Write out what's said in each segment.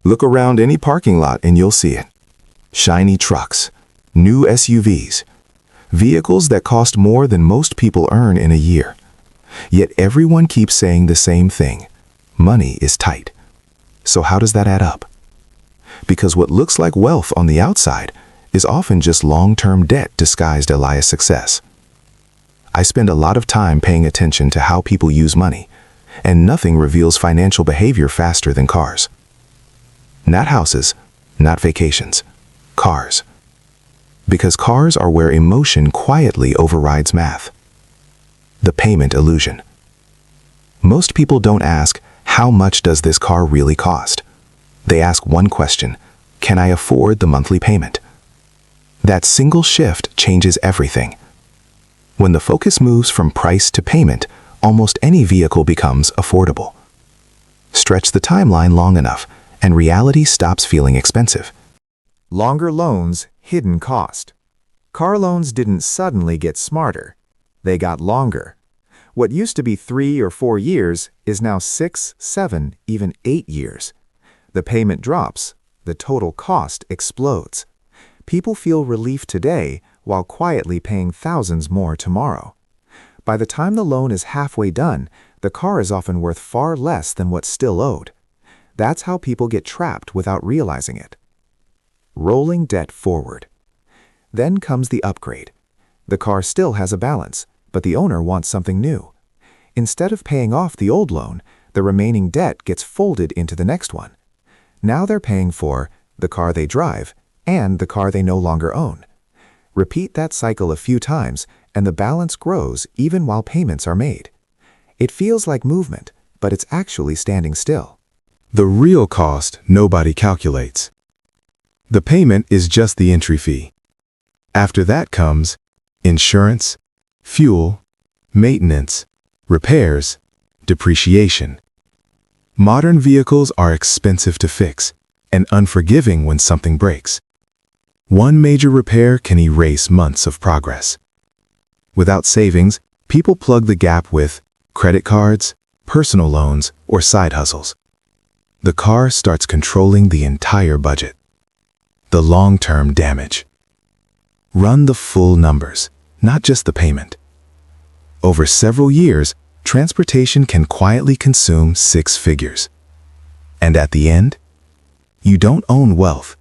Look around any parking lot and you'll see it. Shiny trucks, new SUVs, vehicles that cost more than most people earn in a year. Yet everyone keeps saying the same thing: money is tight. So how does that add up? Because what looks like wealth on the outside is often just long-term debt disguised as success. I spend a lot of time paying attention to how people use money, and nothing reveals financial behavior faster than cars. Not houses, not vacations, cars. Because cars are where emotion quietly overrides math. The payment illusion. Most people don't ask, how much does this car really cost? They ask one question: can I afford the monthly payment? That single shift changes everything. When the focus moves from price to payment, almost any vehicle becomes affordable. Stretch the timeline long enough, and reality stops feeling expensive. Longer loans, hidden cost. Car loans didn't suddenly get smarter. They got longer. What used to be 3 or 4 years is now 6, 7, even 8 years. The payment drops. The total cost explodes. People feel relief today while quietly paying thousands more tomorrow. By the time the loan is halfway done, the car is often worth far less than what's still owed. That's how people get trapped without realizing it. Rolling debt forward. Then comes the upgrade. The car still has a balance, but the owner wants something new. Instead of paying off the old loan, the remaining debt gets folded into the next one. Now they're paying for the car they drive and the car they no longer own. Repeat that cycle a few times, and the balance grows even while payments are made. It feels like movement, but it's actually standing still. The real cost nobody calculates. The payment is just the entry fee. After that comes insurance, fuel, maintenance, repairs, depreciation. Modern vehicles are expensive to fix and unforgiving when something breaks. One major repair can erase months of progress. Without savings, people plug the gap with credit cards, personal loans, or side hustles. The car starts controlling the entire budget. The long-term damage. Run the full numbers, not just the payment. Over several years, transportation can quietly consume 6 figures. And at the end, you don't own wealth.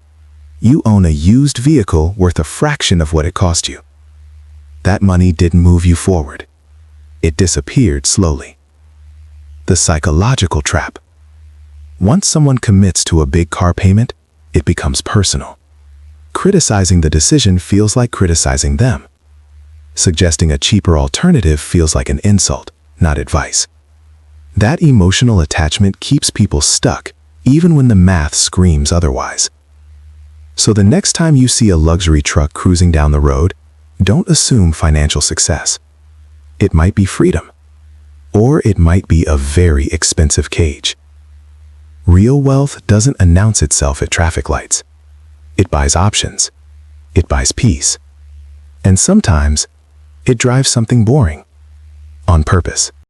You own a used vehicle worth a fraction of what it cost you. That money didn't move you forward. It disappeared slowly. The psychological trap. Once someone commits to a big car payment, it becomes personal. Criticizing the decision feels like criticizing them. Suggesting a cheaper alternative feels like an insult, not advice. That emotional attachment keeps people stuck, even when the math screams otherwise. So the next time you see a luxury truck cruising down the road, don't assume financial success. It might be freedom, or it might be a very expensive cage. Real wealth doesn't announce itself at traffic lights. It buys options. It buys peace. And sometimes, it drives something boring on purpose.